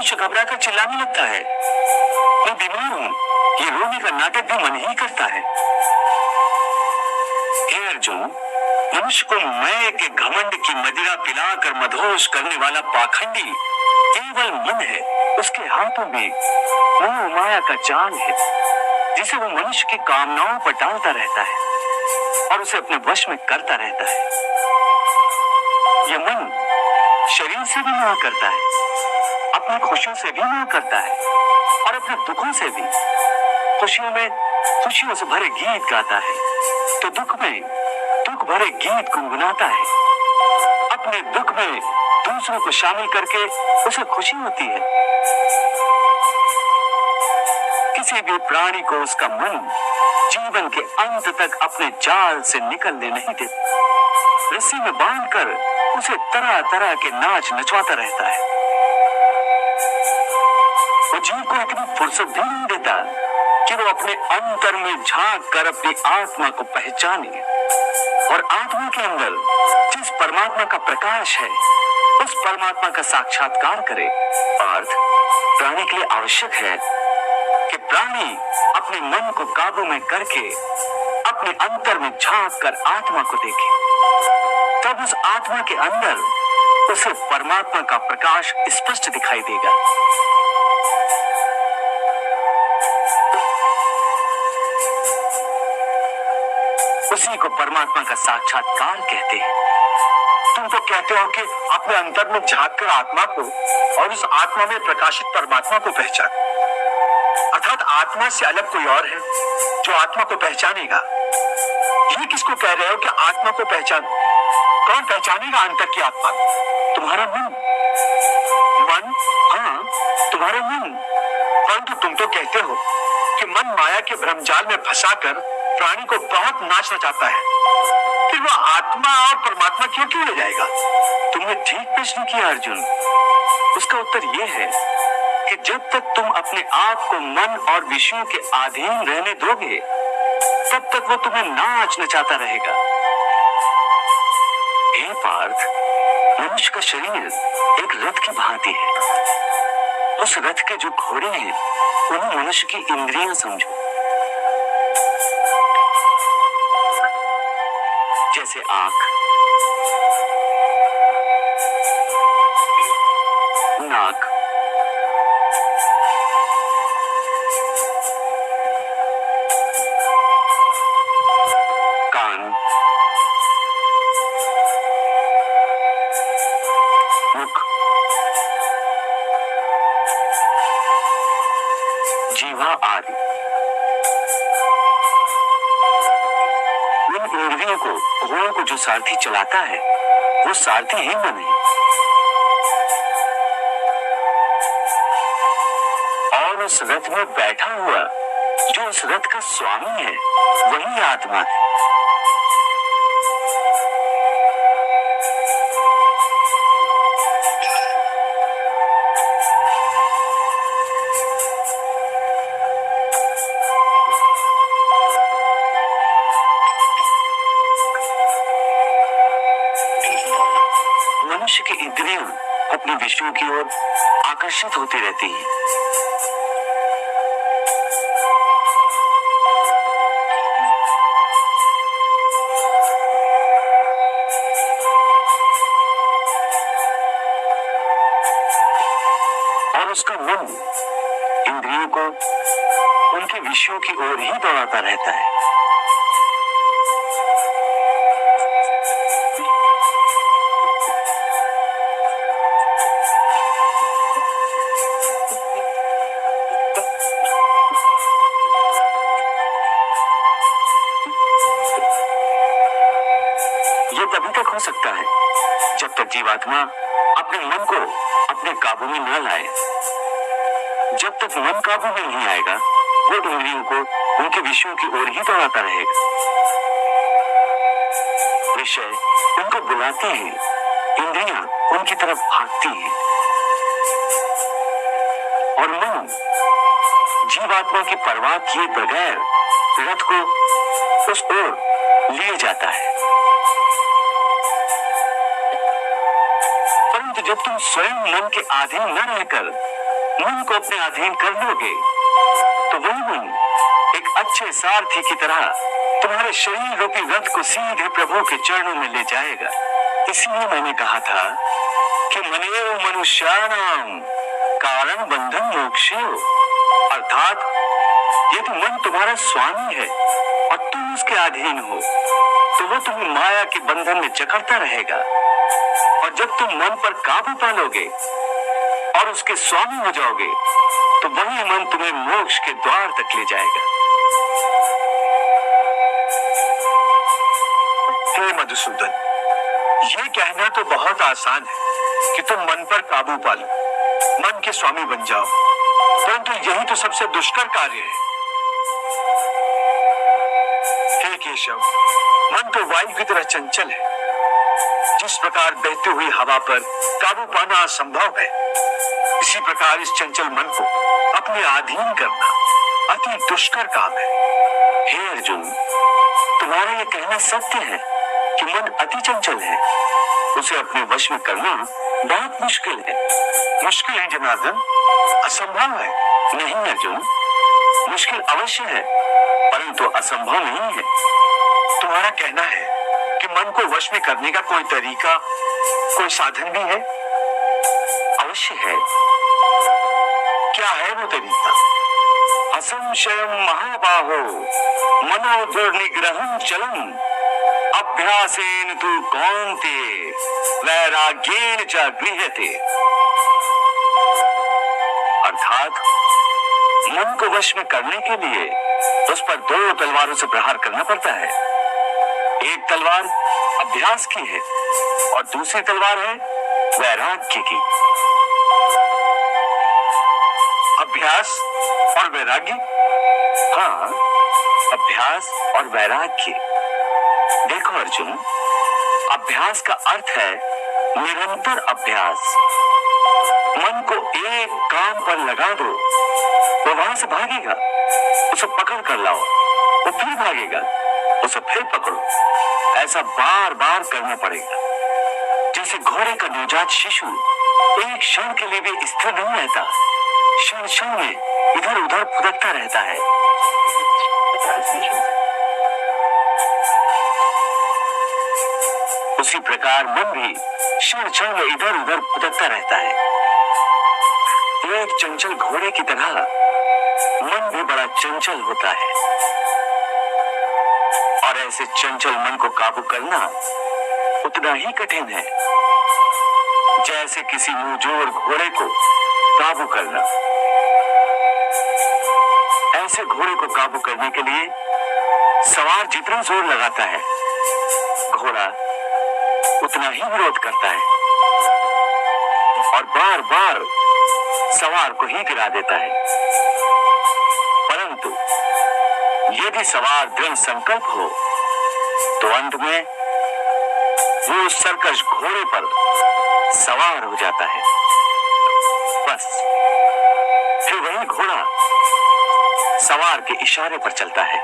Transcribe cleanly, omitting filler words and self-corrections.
मनुष्य घबराकर चिल्लाने लगता है, मैं बीमार हूं। ये रोने का नाटक भी मन ही करता है। हे अर्जुन, मनुष्य को मैं के घमंड की मदिरा पिलाकर मदहोश करने वाला पाखंडी केवल मन है। उसके हाथों में मोह माया का जाल है, जिसे वो मनुष्य की कामनाओं पर डालता रहता है और उसे अपने वश में करता रहता है। यह मन शरीर से भी मोह करता है, अपनी खुशियों से भी मोह करता है और अपने दुखों से भी। खुशियों में खुशियों से भरे गीत गाता है तो दुख में दुख भरे गीत गुनगुनाता है। अपने दुख में दूसरों को शामिल करके उसे खुशी होती है। किसी भी प्राणी को उसका मन जीवन के अंत तक अपने जाल से निकलने नहीं देता। रस्सी में बांधकर उसे तरह तरह के नाच नचवाता रहता है। वो जीव को इतनी फुर्सत भी नहीं देता कि वो अपने अंतर में झांक कर अपनी आत्मा को पहचाने और आत्मा के अंदर जिस परमात्मा का प्रकाश है उस परमात्मा का साक्षात्कार करे। अर्थ प्राणी के लिए आवश्यक है कि प्राणी अपने मन को काबू में करके अपने अंतर में झांक कर आत्मा को देखे। तब उस आत्मा के अंदर उसे परमात्मा का प्रकाश स्पष्ट दिखाई देगा। उसी को परमात्मा का साक्षात्कार कहते हैं। तुम तो कहते हो कि अपने अंतर में झांक कर आत्मा को और उस आत्मा में प्रकाशित परमात्मा को पहचान, अर्थात आत्मा से अलग कोई और है जो आत्मा को पहचानेगा। ये किसको कह रहे हो कि आत्मा को पहचान? कौन पहचानेगा अंतर की आत्मा? तुम्हारा मन। मन? हाँ, तुम्हारा मन। परंतु तुम तो कहते हो कि मन माया के भ्रमजाल में फंसाकर प्राणी को बहुत नाचना चाहता है, फिर वह आत्मा और परमात्मा क्यों ले जाएगा? तुमने ठीक प्रश्न किया अर्जुन। उसका उत्तर यह है कि जब तक तुम अपने आप को मन और विषयों के अधीन रहने दोगे तब तक वो तुम्हें नाच नचाता रहेगा। हे पार्थ, मनुष्य का शरीर एक रथ की भांति है। उस रथ के जो घोड़े हैं उन्हें मनुष्य की इंद्रियां समझो। जैसे आंख, नाक, कान, मुख, जीवा आदि। इन इंद्रियों को, घोड़ों को जो सारथी चलाता है वो सारथी ही मन है और उस रथ में बैठा हुआ जो उस रथ का स्वामी है वही आत्मा है। मनुष्य की इंद्रियां अपने विषयों की ओर आकर्षित होती रहती हैं। और उसका मन इंद्रियों को उनके विषयों की ओर ही दौड़ाता रहता है। ये तभी तक हो सकता है जब तक जीवात्मा अपने मन को अपने काबू में न लाए। जब तक मन काबू में नहीं आएगा वो इंद्रियों को उनके विषयों की ओर ही दौड़ाता रहेगा। विषय उनको बुलाते हैं, इंद्रियां उनकी तरफ भागती हैं और मन जीवात्मा की परवाह किए बगैर रथ को उस ओर लिए जाता है। परंतु जब तुम स्वयं मन के अधीन न रहकर मन को अपने अधीन कर लोगे तो वही मन एक अच्छे सारथी की तरह तुम्हारे शरीर रूपी रथ को सीधे प्रभु के चरणों में ले जाएगा। इसीलिए मैंने कहा था कि मनेव मनुष्याणाम कारण बंधन मोक्षेय, अर्थात यदि मन तुम्हारा स्वामी है और तुम उसके अधीन हो तो वो तुम्हें माया के बंधन में जकड़ता रहेगा, और जब तुम मन पर काबू पालोगे और उसके स्वामी हो जाओगे तो वही मन तुम्हें मोक्ष के द्वार तक ले जाएगा। हे मधुसूदन, ये कहना तो बहुत आसान है कि तुम मन पर काबू पालो, मन के स्वामी बन जाओ, परंतु यही तो सबसे दुष्कर कार्य है। हे केशव, मन तो वायु की तरह चंचल है। जिस प्रकार बहती हुई हवा पर काबू पाना असंभव है, इसी प्रकार इस चंचल मन को अपने अधीन करना अति दुष्कर काम है। हे अर्जुन, तुम्हारा यह कहना सत्य है कि मन अति चंचल है, उसे अपने वश में करना बहुत मुश्किल है। मुश्किल है जनार्दन, असंभव है। नहीं अर्जुन, मुश्किल अवश्य है परंतु असंभव नहीं है। तुम्हारा कहना है कि मन को वश में करने का कोई तरीका, कोई साधन भी है? अवश्य है। क्या है वो तरीका? असंशयम महाबाहो मनो दुर्निग्रहं चलम अभ्यासेन तु कौन्तेय वैराग्येन च गृह्यते। अर्थात मन को वश में करने के लिए उस पर दो तलवारों से प्रहार करना पड़ता है। एक तलवार अभ्यास की है और दूसरी तलवार है वैराग्य की। अभ्यास और वैराग्य? हाँ, अभ्यास और वैराग्य। देखो अर्जुन, अभ्यास का अर्थ है निरंतर अभ्यास। मन को एक काम पर लगा दो, वो वहां से भागेगा, उसे पकड़ कर लाओ, वो फिर भागेगा, उसे फिर पकड़ो। ऐसा बार बार करना पड़ेगा। जैसे घोड़े का नवजात शिशु एक क्षण के लिए भी स्थिर नहीं रहता, क्षण क्षण में इधर उधर फुदकता रहता है। उसी प्रकार मन भी क्षण क्षण में इधर उधर फुदकता रहता है। एक चंचल घोड़े की तरह मन भी बड़ा चंचल होता है, और ऐसे चंचल मन को काबू करना उतना ही कठिन है जैसे किसी मुंहजोर घोड़े को काबू करना। ऐसे घोड़े को काबू करने के लिए सवार जितना जोर लगाता है, घोड़ा उतना ही विरोध करता है और बार बार सवार को ही गिरा देता है। परंतु यदि सवार दृढ़ संकल्प हो तो अंत में वो सरकश घोड़े पर सवार हो जाता है। बस फिर वही घोड़ा सवार के इशारे पर चलता है।